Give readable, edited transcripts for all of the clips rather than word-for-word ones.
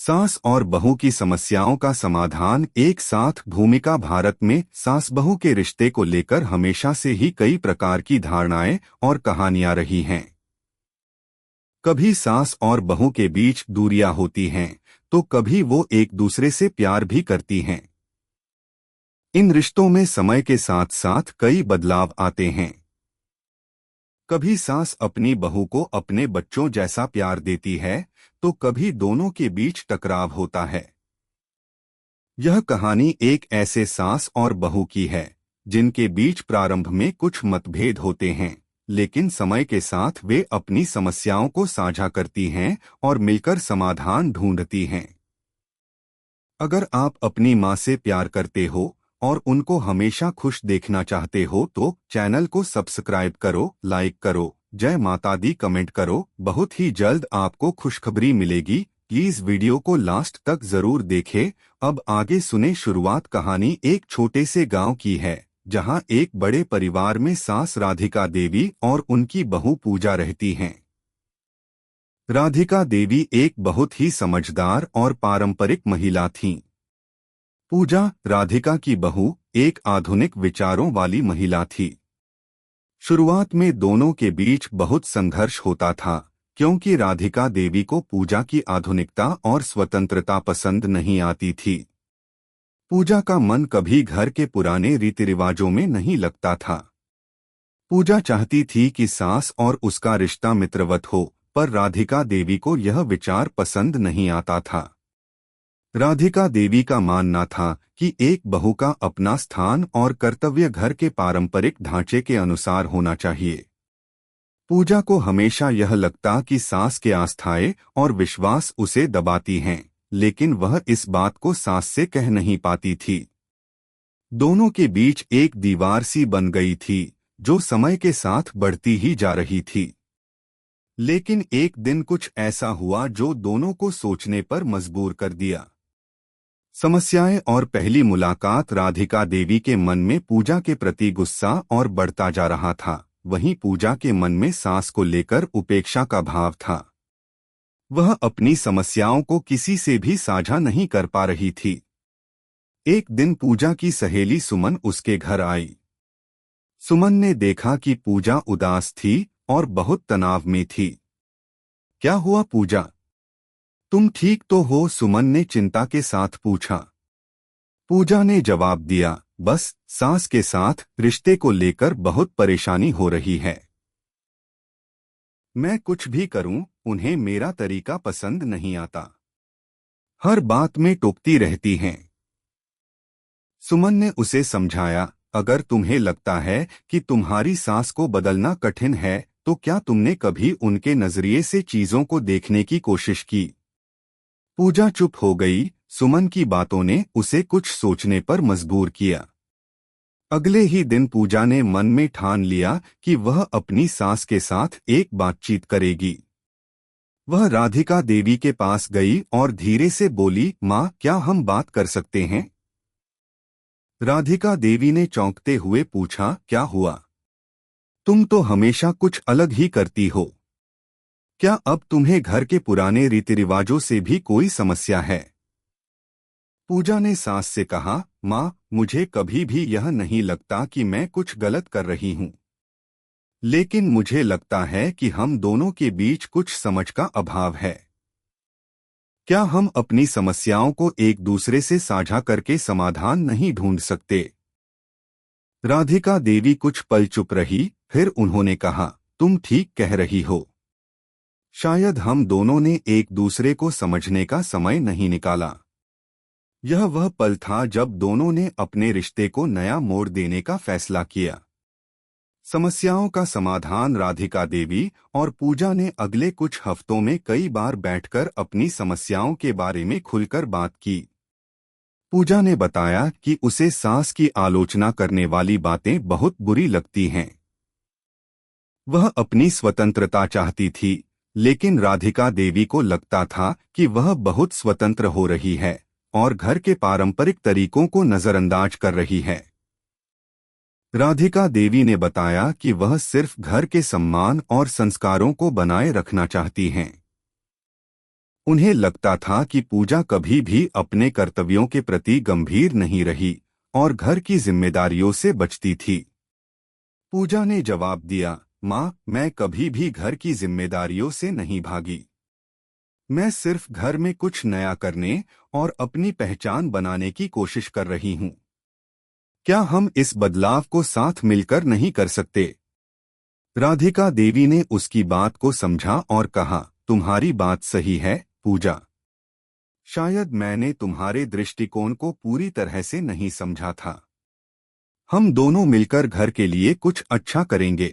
सास और बहू की समस्याओं का समाधान एक साथ। भूमिका भारत में सास बहू के रिश्ते को लेकर हमेशा से ही कई प्रकार की धारणाएं और कहानियां रही हैं। कभी सास और बहू के बीच दूरियां होती हैं, तो कभी वो एक दूसरे से प्यार भी करती हैं। इन रिश्तों में समय के साथ साथ कई बदलाव आते हैं। कभी सास अपनी बहू को अपने बच्चों जैसा प्यार देती है, तो कभी दोनों के बीच टकराव होता है। यह कहानी एक ऐसे सास और बहू की है जिनके बीच प्रारंभ में कुछ मतभेद होते हैं, लेकिन समय के साथ वे अपनी समस्याओं को साझा करती हैं और मिलकर समाधान ढूंढती हैं। अगर आप अपनी माँ से प्यार करते हो और उनको हमेशा खुश देखना चाहते हो तो चैनल को सब्सक्राइब करो, लाइक करो, जय माता दी कमेंट करो। बहुत ही जल्द आपको खुशखबरी मिलेगी। प्लीज वीडियो को लास्ट तक जरूर देखें। अब आगे सुने। शुरुआत कहानी एक छोटे से गांव की है, जहां एक बड़े परिवार में सास राधिका देवी और उनकी बहू पूजा रहती हैं। राधिका देवी एक बहुत ही समझदार और पारंपरिक महिला थीं। पूजा, राधिका की बहू, एक आधुनिक विचारों वाली महिला थी। शुरुआत में दोनों के बीच बहुत संघर्ष होता था, क्योंकि राधिका देवी को पूजा की आधुनिकता और स्वतंत्रता पसंद नहीं आती थी। पूजा का मन कभी घर के पुराने रीति रिवाजों में नहीं लगता था। पूजा चाहती थी कि सास और उसका रिश्ता मित्रवत हो, पर राधिका देवी को यह विचार पसंद नहीं आता था। राधिका देवी का मानना था कि एक बहू का अपना स्थान और कर्तव्य घर के पारंपरिक ढांचे के अनुसार होना चाहिए। पूजा को हमेशा यह लगता कि सास के आस्थाएं और विश्वास उसे दबाती हैं, लेकिन वह इस बात को सास से कह नहीं पाती थी। दोनों के बीच एक दीवार सी बन गई थी, जो समय के साथ बढ़ती ही जा रही थी। लेकिन एक दिन कुछ ऐसा हुआ जो दोनों को सोचने पर मजबूर कर दिया। समस्याएं और पहली मुलाकात। राधिका देवी के मन में पूजा के प्रति गुस्सा और बढ़ता जा रहा था, वहीं पूजा के मन में सास को लेकर उपेक्षा का भाव था। वह अपनी समस्याओं को किसी से भी साझा नहीं कर पा रही थी। एक दिन पूजा की सहेली सुमन उसके घर आई। सुमन ने देखा कि पूजा उदास थी और बहुत तनाव में थी। क्या हुआ पूजा, तुम ठीक तो हो? सुमन ने चिंता के साथ पूछा। पूजा ने जवाब दिया, बस सास के साथ रिश्ते को लेकर बहुत परेशानी हो रही है। मैं कुछ भी करूं, उन्हें मेरा तरीका पसंद नहीं आता। हर बात में टोकती रहती हैं। सुमन ने उसे समझाया, अगर तुम्हें लगता है कि तुम्हारी सास को बदलना कठिन है, तो क्या तुमने कभी उनके नजरिए से चीजों को देखने की कोशिश की? पूजा चुप हो गई। सुमन की बातों ने उसे कुछ सोचने पर मजबूर किया। अगले ही दिन पूजा ने मन में ठान लिया कि वह अपनी सास के साथ एक बातचीत करेगी। वह राधिका देवी के पास गई और धीरे से बोली, माँ, क्या हम बात कर सकते हैं? राधिका देवी ने चौंकते हुए पूछा, क्या हुआ? तुम तो हमेशा कुछ अलग ही करती हो। क्या अब तुम्हें घर के पुराने रीति रिवाजों से भी कोई समस्या है? पूजा ने सास से कहा, माँ, मुझे कभी भी यह नहीं लगता कि मैं कुछ गलत कर रही हूँ, लेकिन मुझे लगता है कि हम दोनों के बीच कुछ समझ का अभाव है। क्या हम अपनी समस्याओं को एक दूसरे से साझा करके समाधान नहीं ढूंढ सकते? राधिका देवी कुछ पल चुप रही, फिर उन्होंने कहा, तुम ठीक कह रही हो। शायद हम दोनों ने एक दूसरे को समझने का समय नहीं निकाला। यह वह पल था जब दोनों ने अपने रिश्ते को नया मोड़ देने का फैसला किया। समस्याओं का समाधान। राधिका देवी और पूजा ने अगले कुछ हफ्तों में कई बार बैठकर अपनी समस्याओं के बारे में खुलकर बात की। पूजा ने बताया कि उसे सास की आलोचना करने वाली बातें बहुत बुरी लगती हैं। वह अपनी स्वतंत्रता चाहती थी, लेकिन राधिका देवी को लगता था कि वह बहुत स्वतंत्र हो रही है और घर के पारंपरिक तरीकों को नजरअंदाज कर रही है। राधिका देवी ने बताया कि वह सिर्फ घर के सम्मान और संस्कारों को बनाए रखना चाहती हैं। उन्हें लगता था कि पूजा कभी भी अपने कर्तव्यों के प्रति गंभीर नहीं रही और घर की जिम्मेदारियों से बचती थी। पूजा ने जवाब दिया, माँ, मैं कभी भी घर की जिम्मेदारियों से नहीं भागी। मैं सिर्फ घर में कुछ नया करने और अपनी पहचान बनाने की कोशिश कर रही हूँ। क्या हम इस बदलाव को साथ मिलकर नहीं कर सकते? राधिका देवी ने उसकी बात को समझा और कहा, तुम्हारी बात सही है, पूजा। शायद मैंने तुम्हारे दृष्टिकोण को पूरी तरह से नहीं समझा था। हम दोनों मिलकर घर के लिए कुछ अच्छा करेंगे।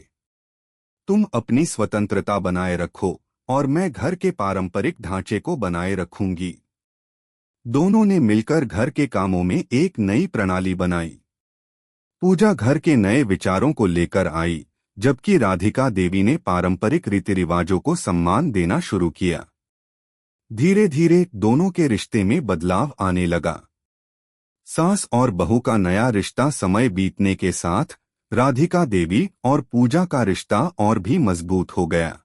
तुम अपनी स्वतंत्रता बनाए रखो और मैं घर के पारंपरिक ढांचे को बनाए रखूंगी। दोनों ने मिलकर घर के कामों में एक नई प्रणाली बनाई। पूजा घर के नए विचारों को लेकर आई, जबकि राधिका देवी ने पारंपरिक रीति रिवाजों को सम्मान देना शुरू किया। धीरे धीरे दोनों के रिश्ते में बदलाव आने लगा। सास और बहू का नया रिश्ता समय बीतने के साथ राधिका देवी और पूजा का रिश्ता और भी मजबूत हो गया।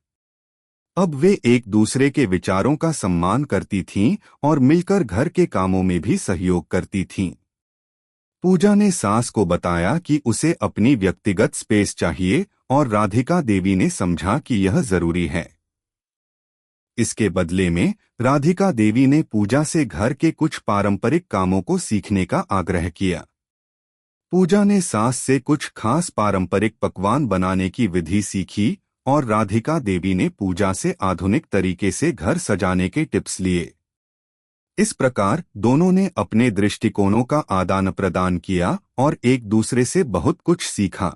अब वे एक दूसरे के विचारों का सम्मान करती थीं और मिलकर घर के कामों में भी सहयोग करती थीं। पूजा ने सास को बताया कि उसे अपनी व्यक्तिगत स्पेस चाहिए और राधिका देवी ने समझा कि यह जरूरी है। इसके बदले में राधिका देवी ने पूजा से घर के कुछ पारंपरिक कामों को सीखने का आग्रह किया। पूजा ने सास से कुछ खास पारंपरिक पकवान बनाने की विधि सीखी और राधिका देवी ने पूजा से आधुनिक तरीके से घर सजाने के टिप्स लिए। इस प्रकार दोनों ने अपने दृष्टिकोणों का आदान प्रदान किया और एक दूसरे से बहुत कुछ सीखा।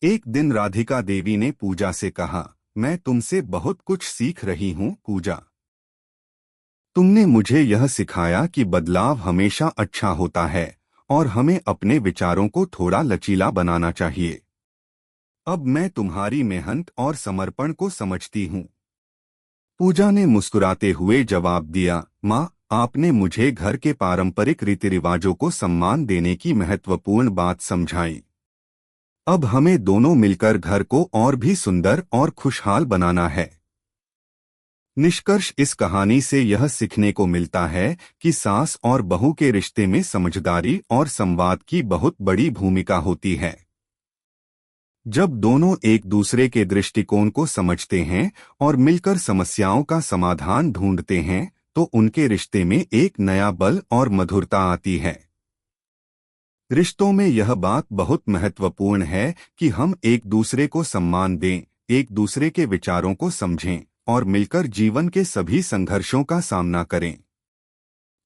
एक दिन राधिका देवी ने पूजा से कहा, मैं तुमसे बहुत कुछ सीख रही हूँ, पूजा। तुमने मुझे यह सिखाया कि बदलाव हमेशा अच्छा होता है और हमें अपने विचारों को थोड़ा लचीला बनाना चाहिए। अब मैं तुम्हारी मेहनत और समर्पण को समझती हूँ। पूजा ने मुस्कुराते हुए जवाब दिया, माँ, आपने मुझे घर के पारंपरिक रीति रिवाजों को सम्मान देने की महत्वपूर्ण बात समझाई। अब हमें दोनों मिलकर घर को और भी सुंदर और खुशहाल बनाना है। निष्कर्ष इस कहानी से यह सीखने को मिलता है कि सास और बहू के रिश्ते में समझदारी और संवाद की बहुत बड़ी भूमिका होती है। जब दोनों एक दूसरे के दृष्टिकोण को समझते हैं और मिलकर समस्याओं का समाधान ढूंढते हैं, तो उनके रिश्ते में एक नया बल और मधुरता आती है। रिश्तों में यह बात बहुत महत्वपूर्ण है कि हम एक दूसरे को सम्मान दें, एक दूसरे के विचारों को समझें और मिलकर जीवन के सभी संघर्षों का सामना करें।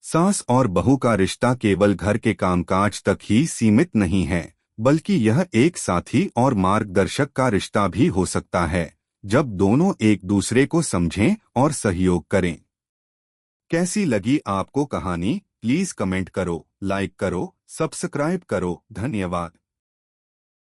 सास और बहू का रिश्ता केवल घर के कामकाज तक ही सीमित नहीं है, बल्कि यह एक साथी और मार्गदर्शक का रिश्ता भी हो सकता है, जब दोनों एक दूसरे को समझें और सहयोग करें। कैसी लगी आपको कहानी? प्लीज कमेंट करो, लाइक करो, सब्सक्राइब करो। धन्यवाद।